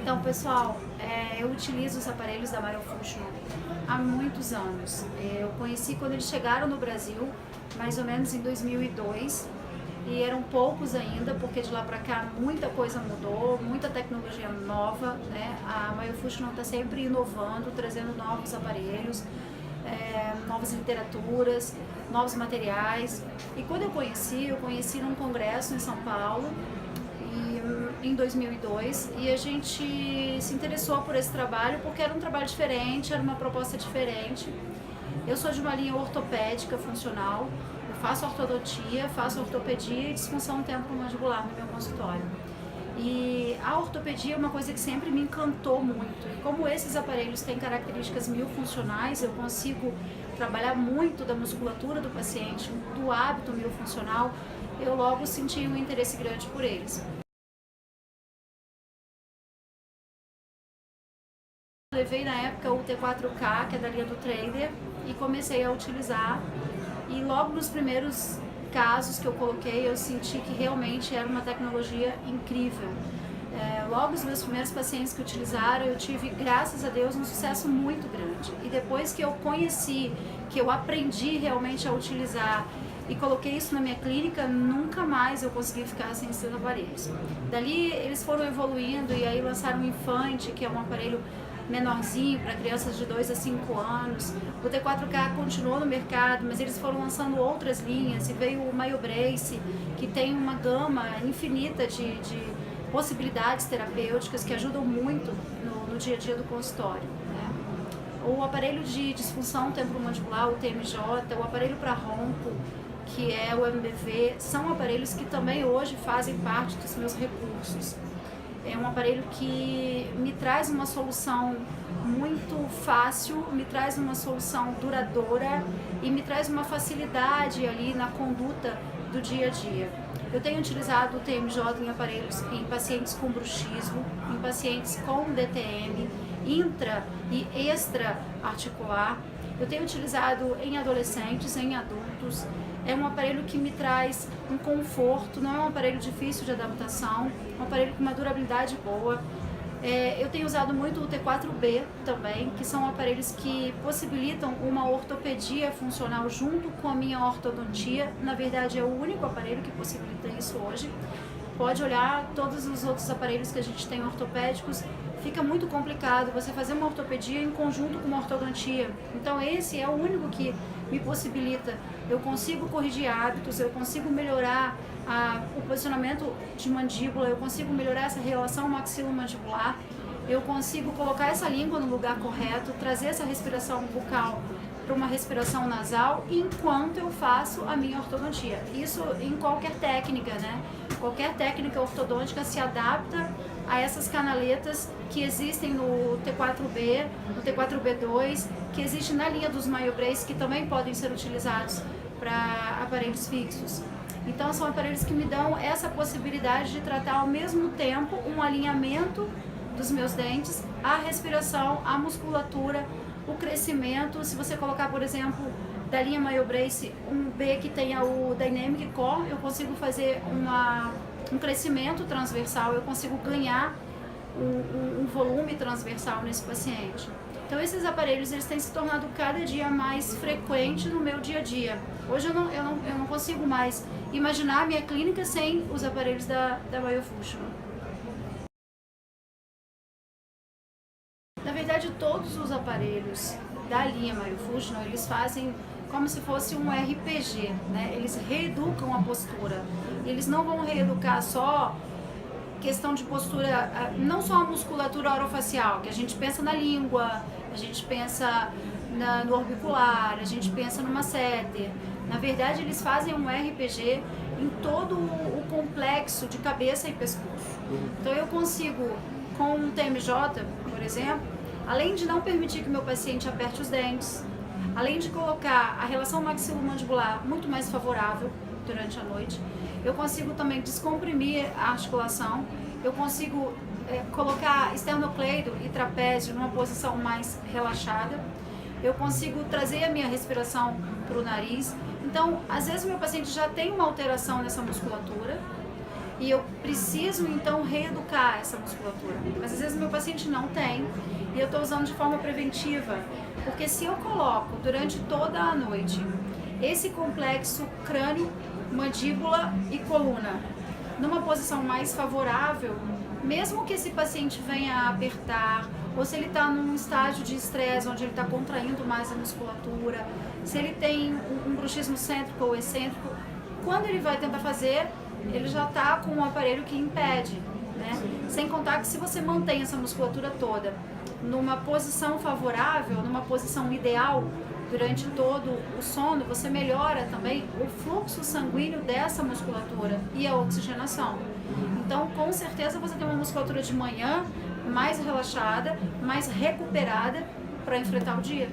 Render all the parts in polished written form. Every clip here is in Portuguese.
Então, pessoal, eu utilizo os aparelhos da Myofunctional há muitos anos. Eu conheci quando eles chegaram no Brasil, mais ou menos em 2002, e eram poucos ainda, porque de lá para cá muita coisa mudou, muita tecnologia nova, né? A Myofunctional está sempre inovando, trazendo novos aparelhos, novas literaturas, novos materiais. E quando eu conheci num congresso em São Paulo, em 2002, e a gente se interessou por esse trabalho porque era um trabalho diferente, era uma proposta diferente. Eu sou de uma linha ortopédica funcional, eu faço ortodontia, faço ortopedia e disfunção temporomandibular no meu consultório. E a ortopedia é uma coisa que sempre me encantou muito. E como esses aparelhos têm características miofuncionais, eu consigo trabalhar muito da musculatura do paciente, do hábito miofuncional, eu logo senti um interesse grande por eles. Levei na época o T4K, que é da linha do Trader, e comecei a utilizar. E logo nos primeiros casos que eu coloquei, eu senti que realmente era uma tecnologia incrível. Logo os meus primeiros pacientes que utilizaram, eu tive, graças a Deus, um sucesso muito grande. E depois que eu conheci, que eu aprendi realmente a utilizar e coloquei isso na minha clínica, nunca mais eu consegui ficar sem esses aparelhos. Dali eles foram evoluindo e aí lançaram o Infante, que é um aparelho menorzinho para crianças de 2 a 5 anos. O T4K continuou no mercado, mas eles foram lançando outras linhas e veio o MyoBrace, que tem uma gama infinita de possibilidades terapêuticas que ajudam muito no dia a dia do consultório, né? O aparelho de disfunção temporomandibular, o TMJ, o aparelho para ronco, que é o MBV, são aparelhos que também hoje fazem parte dos meus recursos. É um aparelho que me traz uma solução muito fácil, me traz uma solução duradoura e me traz uma facilidade ali na conduta do dia a dia. Eu tenho utilizado o TMJ em aparelhos em pacientes com bruxismo, em pacientes com DTM, intra e extra articular. Eu tenho utilizado em adolescentes, em adultos. É um aparelho que me traz um conforto, não é um aparelho difícil de adaptação, é um aparelho com uma durabilidade boa. Eu tenho usado muito o T4B também, que são aparelhos que possibilitam uma ortopedia funcional junto com a minha ortodontia. Na verdade, é o único aparelho que possibilita isso hoje. Pode olhar todos os outros aparelhos que a gente tem ortopédicos, fica muito complicado você fazer uma ortopedia em conjunto com uma ortodontia. Então esse é o único que me possibilita. Eu consigo corrigir hábitos, eu consigo melhorar o posicionamento de mandíbula, eu consigo melhorar essa relação maxilo-mandibular, eu consigo colocar essa língua no lugar correto, trazer essa respiração bucal para uma respiração nasal enquanto eu faço a minha ortodontia. Isso em qualquer técnica, né? Qualquer técnica ortodôntica se adapta a essas canaletas que existem no T4B, no T4B2, que existe na linha dos MyoBrace, que também podem ser utilizados para aparelhos fixos. Então são aparelhos que me dão essa possibilidade de tratar ao mesmo tempo um alinhamento dos meus dentes, a respiração, a musculatura, o crescimento. Se você colocar, por exemplo, da linha MyoBrace um B que tenha o Dynamic Core, eu consigo fazer um crescimento transversal, eu consigo ganhar um volume transversal nesse paciente. Então esses aparelhos eles têm se tornado cada dia mais frequente no meu dia a dia. Hoje eu não consigo mais imaginar a minha clínica sem os aparelhos da Myofunctional. Na verdade, todos os aparelhos da linha Myofunctional, eles fazem como se fosse um RPG, né? Eles reeducam a postura. Eles não vão reeducar só questão de postura, não só a musculatura orofacial, que a gente pensa na língua, a gente pensa no orbicular, a gente pensa no masseter. Na verdade, eles fazem um RPG em todo o complexo de cabeça e pescoço. Então eu consigo, com um TMJ, por exemplo, além de não permitir que o meu paciente aperte os dentes, além de colocar a relação maxilomandibular muito mais favorável durante a noite, eu consigo também descomprimir a articulação, eu consigo colocar esternocleido e trapézio numa posição mais relaxada, eu consigo trazer a minha respiração para o nariz. Então, às vezes o meu paciente já tem uma alteração nessa musculatura, e eu preciso então reeducar essa musculatura. Mas às vezes meu paciente não tem e eu estou usando de forma preventiva, porque se eu coloco durante toda a noite esse complexo crânio, mandíbula e coluna numa posição mais favorável, mesmo que esse paciente venha a apertar, ou se ele está num estágio de estresse onde ele está contraindo mais a musculatura, se ele tem um bruxismo cêntrico ou excêntrico, quando ele vai tentar fazer, ele já está com um aparelho que impede, né? Sem contar que se você mantém essa musculatura toda numa posição favorável, numa posição ideal, durante todo o sono, você melhora também o fluxo sanguíneo dessa musculatura e a oxigenação. Então, com certeza, você tem uma musculatura de manhã mais relaxada, mais recuperada para enfrentar o dia.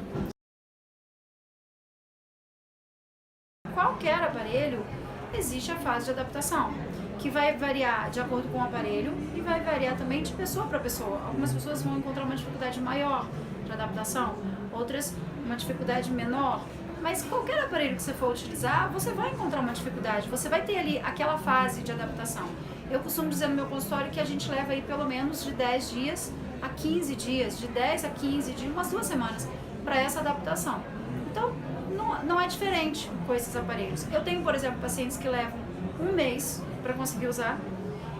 Qualquer aparelho, existe a fase de adaptação, que vai variar de acordo com o aparelho e vai variar também de pessoa para pessoa. Algumas pessoas vão encontrar uma dificuldade maior de adaptação, outras uma dificuldade menor, mas qualquer aparelho que você for utilizar, você vai encontrar uma dificuldade, você vai ter ali aquela fase de adaptação. Eu costumo dizer no meu consultório que a gente leva aí pelo menos de 10 dias a 15 dias, de 10 a 15 dias, umas 2 semanas, para essa adaptação. Então, não é diferente com esses aparelhos. Eu tenho, por exemplo, pacientes que levam 1 mês para conseguir usar,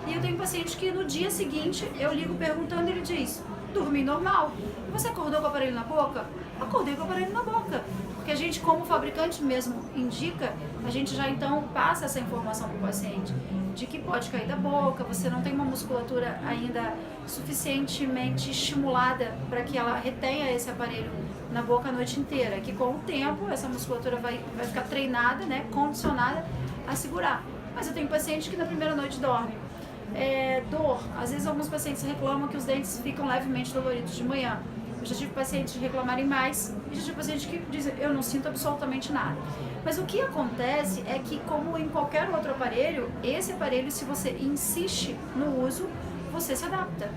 e eu tenho paciente que no dia seguinte eu ligo perguntando e ele diz: dormi normal. E você acordou com o aparelho na boca? Acordei com o aparelho na boca. Porque a gente, como fabricante mesmo indica, a gente já então passa essa informação para o paciente, de que pode cair da boca, você não tem uma musculatura ainda suficientemente estimulada para que ela retenha esse aparelho na boca a noite inteira, que com o tempo essa musculatura vai ficar treinada, né, condicionada a segurar. Mas eu tenho paciente que na primeira noite dorme. Dor, às vezes alguns pacientes reclamam que os dentes ficam levemente doloridos de manhã. Eu já tive pacientes reclamarem mais e já tive pacientes que dizem: eu não sinto absolutamente nada. Mas o que acontece é que, como em qualquer outro aparelho, esse aparelho, se você insiste no uso, você se adapta.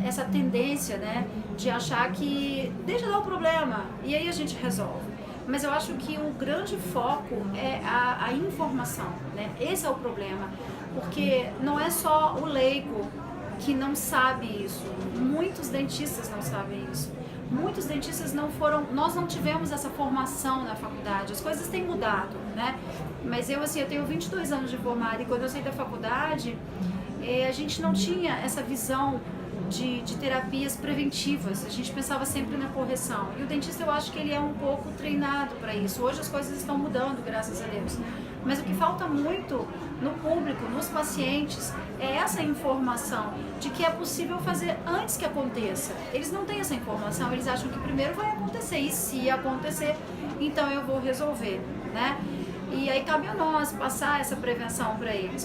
Essa tendência, né, de achar que deixa dar o problema e aí a gente resolve. Mas eu acho que o grande foco é a informação, né? Esse é o problema, porque não é só o leigo que não sabe isso, muitos dentistas não sabem isso. Muitos dentistas nós não tivemos essa formação na faculdade, as coisas têm mudado, né? Mas eu tenho 22 anos de formada e quando eu saí da faculdade, a gente não tinha essa visão de terapias preventivas, a gente pensava sempre na correção. E o dentista, eu acho que ele é um pouco treinado para isso. Hoje as coisas estão mudando, graças a Deus. Mas o que falta muito no público, nos pacientes, é essa informação de que é possível fazer antes que aconteça. Eles não têm essa informação, eles acham que primeiro vai acontecer e se acontecer, então eu vou resolver, né? E aí cabe a nós passar essa prevenção para eles.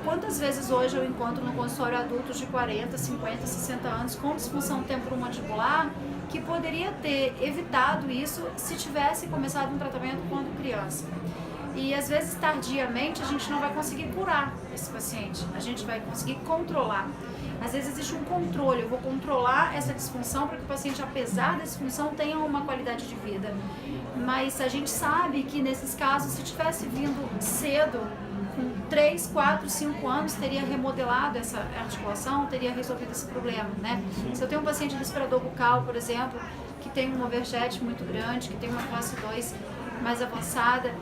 Quantas vezes hoje eu encontro no consultório adultos de 40, 50, 60 anos com disfunção temporomandibular que poderia ter evitado isso se tivesse começado um tratamento quando criança. E às vezes tardiamente a gente não vai conseguir curar esse paciente, a gente vai conseguir controlar. Às vezes existe um controle, eu vou controlar essa disfunção para que o paciente, apesar da disfunção, tenha uma qualidade de vida. Mas a gente sabe que nesses casos, se tivesse vindo cedo, com 3, 4, 5 anos, teria remodelado essa articulação, teria resolvido esse problema, né? Se eu tenho um paciente de respirador bucal, por exemplo, que tem um overjet muito grande, que tem uma classe 2 mais avançada,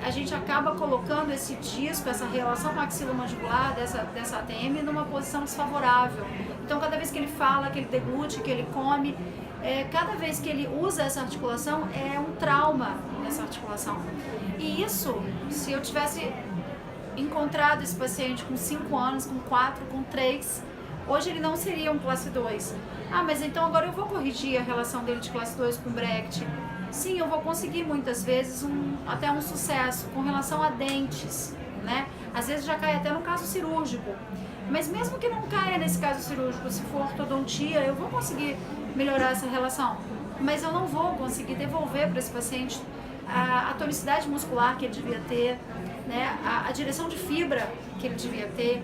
a gente acaba colocando esse disco, essa relação maxilomandibular dessa ATM numa posição desfavorável. Então, cada vez que ele fala, que ele deglute, que ele come, cada vez que ele usa essa articulação, é um trauma nessa articulação. E isso, se eu tivesse encontrado esse paciente com 5 anos, com 4, com 3, hoje ele não seria um classe 2. Ah, mas então agora eu vou corrigir a relação dele de classe 2 com Brecht. Sim, eu vou conseguir muitas vezes até um sucesso com relação a dentes, né? Às vezes já cai até no caso cirúrgico. Mas mesmo que não caia nesse caso cirúrgico, se for ortodontia, eu vou conseguir melhorar essa relação. Mas eu não vou conseguir devolver para esse paciente a tonicidade muscular que ele devia ter, né? A direção de fibra que ele devia ter.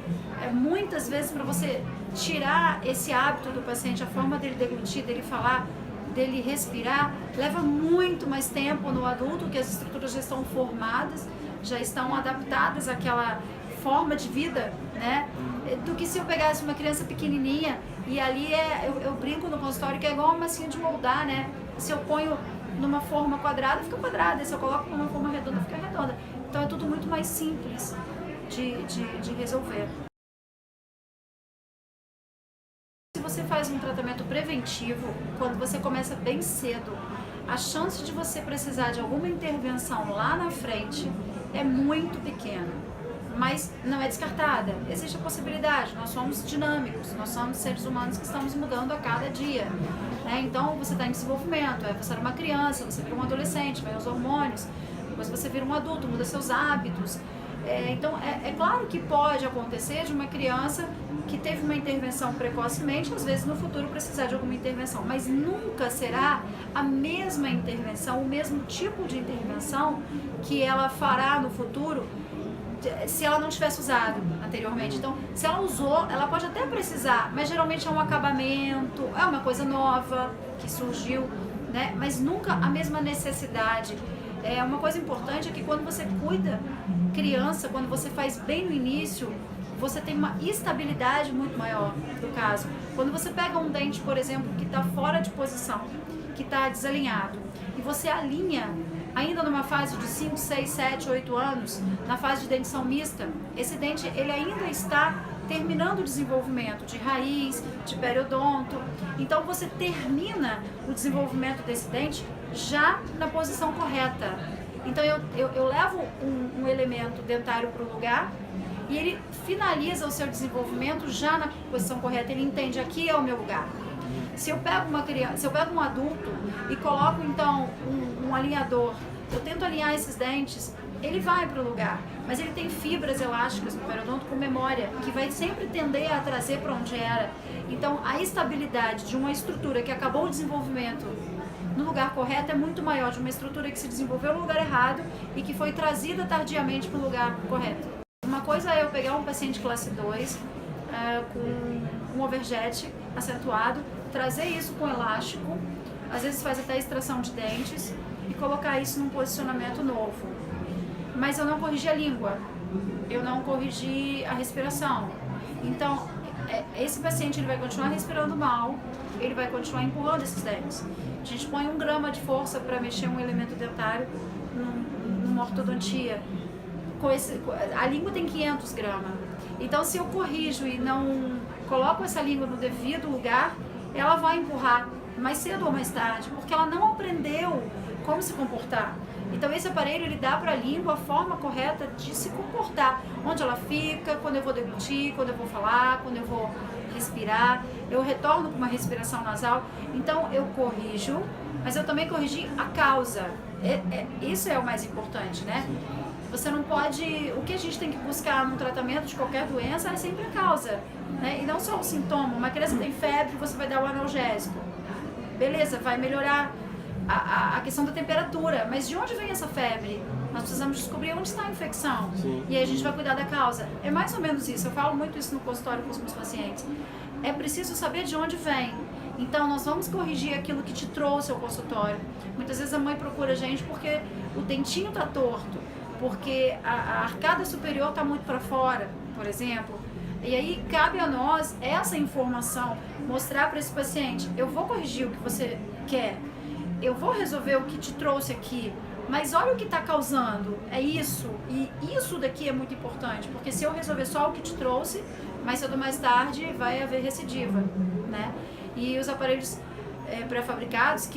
Muitas vezes, para você tirar esse hábito do paciente, a forma dele deglutir, dele falar, dele respirar leva muito mais tempo no adulto, que as estruturas já estão formadas, já estão adaptadas àquela forma de vida, né? Do que se eu pegasse uma criança pequenininha e ali eu brinco no consultório que é igual uma massinha de moldar, né? Se eu ponho numa forma quadrada, fica quadrada, se eu coloco numa forma redonda, fica redonda. Então é tudo muito mais simples de resolver. Se você faz um tratamento preventivo, quando você começa bem cedo, a chance de você precisar de alguma intervenção lá na frente é muito pequena, mas não é descartada. Existe a possibilidade, nós somos dinâmicos, nós somos seres humanos que estamos mudando a cada dia, né? Então você está em desenvolvimento, você era uma criança, você vira um adolescente, vai aos hormônios, depois você vira um adulto, muda seus hábitos. Então é claro que pode acontecer de uma criança que teve uma intervenção precocemente, às vezes no futuro precisar de alguma intervenção, mas nunca será a mesma intervenção, o mesmo tipo de intervenção que ela fará no futuro se ela não tivesse usado anteriormente. Então, se ela usou, ela pode até precisar, mas geralmente é um acabamento, é uma coisa nova que surgiu, né? Mas nunca a mesma necessidade. Uma coisa importante é que quando você cuida criança, quando você faz bem no início, você tem uma estabilidade muito maior do caso. Quando você pega um dente, por exemplo, que está fora de posição, que está desalinhado, e você alinha ainda numa fase de 5, 6, 7, 8 anos, na fase de dentição mista, esse dente ele ainda está terminando o desenvolvimento de raiz, de periodonto. Então você termina o desenvolvimento desse dente já na posição correta. Então eu levo um elemento dentário para o lugar e ele finaliza o seu desenvolvimento já na posição correta. Ele entende, aqui é o meu lugar. Se eu pego uma criança, se eu pego um adulto e coloco então um alinhador, eu tento alinhar esses dentes, ele vai para o lugar, mas ele tem fibras elásticas no periodonto com memória, que vai sempre tender a trazer para onde era. Então a estabilidade de uma estrutura que acabou o desenvolvimento no lugar correto é muito maior de uma estrutura que se desenvolveu no lugar errado e que foi trazida tardiamente para o lugar correto. Uma coisa é eu pegar um paciente classe 2 com um overjet acentuado, trazer isso com elástico, às vezes faz até extração de dentes e colocar isso num posicionamento novo. Mas eu não corrigi a língua, eu não corrigi a respiração. Então, esse paciente ele vai continuar respirando mal, ele vai continuar empurrando esses dentes. A gente põe 1 grama de força para mexer um elemento dentário numa ortodontia. A língua tem 500 gramas. Então, se eu corrijo e não coloco essa língua no devido lugar, ela vai empurrar mais cedo ou mais tarde, porque ela não aprendeu como se comportar. Então esse aparelho ele dá para a língua a forma correta de se comportar, onde ela fica, quando eu vou deglutir, quando eu vou falar, quando eu vou respirar, eu retorno com uma respiração nasal. Então eu corrijo, mas eu também corrigi a causa. Isso é o mais importante, né? Você não pode... O que a gente tem que buscar no tratamento de qualquer doença é sempre a causa, né? E não só o sintoma. Uma criança tem febre, você vai dar o analgésico. Beleza, vai melhorar a questão da temperatura, mas de onde vem essa febre? Nós precisamos descobrir onde está a infecção. Sim. E aí a gente vai cuidar da causa. É mais ou menos isso, eu falo muito isso no consultório com os meus pacientes. É preciso saber de onde vem. Então nós vamos corrigir aquilo que te trouxe ao consultório. Muitas vezes a mãe procura a gente porque o dentinho está torto, porque a arcada superior está muito para fora, por exemplo. E aí cabe a nós essa informação, mostrar para esse paciente, eu vou corrigir o que você quer, eu vou resolver o que te trouxe aqui, mas olha o que está causando, é isso, e isso daqui é muito importante, porque se eu resolver só o que te trouxe, mais cedo ou mais tarde vai haver recidiva, né? E os aparelhos pré-fabricados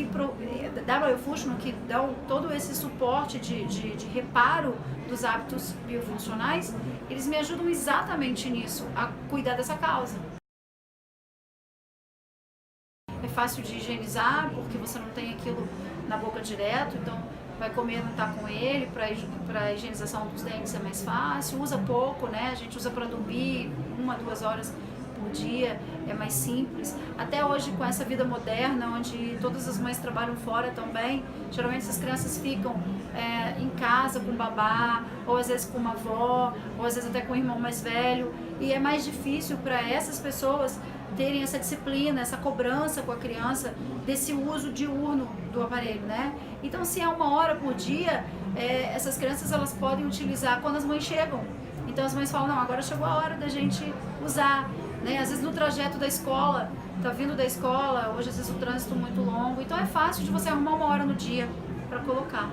da Royal Fusion, que dão todo esse suporte de reparo dos hábitos biofuncionais, eles me ajudam exatamente nisso, a cuidar dessa causa. É fácil de higienizar, porque você não tem aquilo na boca direto, então vai comer, não tá com ele, para a higienização dos dentes é mais fácil, usa pouco, né? A gente usa para dormir 1 2 horas por dia, é mais simples. Até hoje, com essa vida moderna, onde todas as mães trabalham fora também, geralmente essas crianças ficam em casa com babá, ou às vezes com uma avó, ou às vezes até com um irmão mais velho, e é mais difícil para essas pessoas terem essa disciplina, essa cobrança com a criança desse uso diurno do aparelho, né? Então, se é 1 hora por dia, essas crianças elas podem utilizar quando as mães chegam. Então as mães falam, não, agora chegou a hora da gente usar, né? Às vezes no trajeto da escola, tá vindo da escola, hoje às vezes o trânsito muito longo, então é fácil de você arrumar 1 hora no dia para colocar.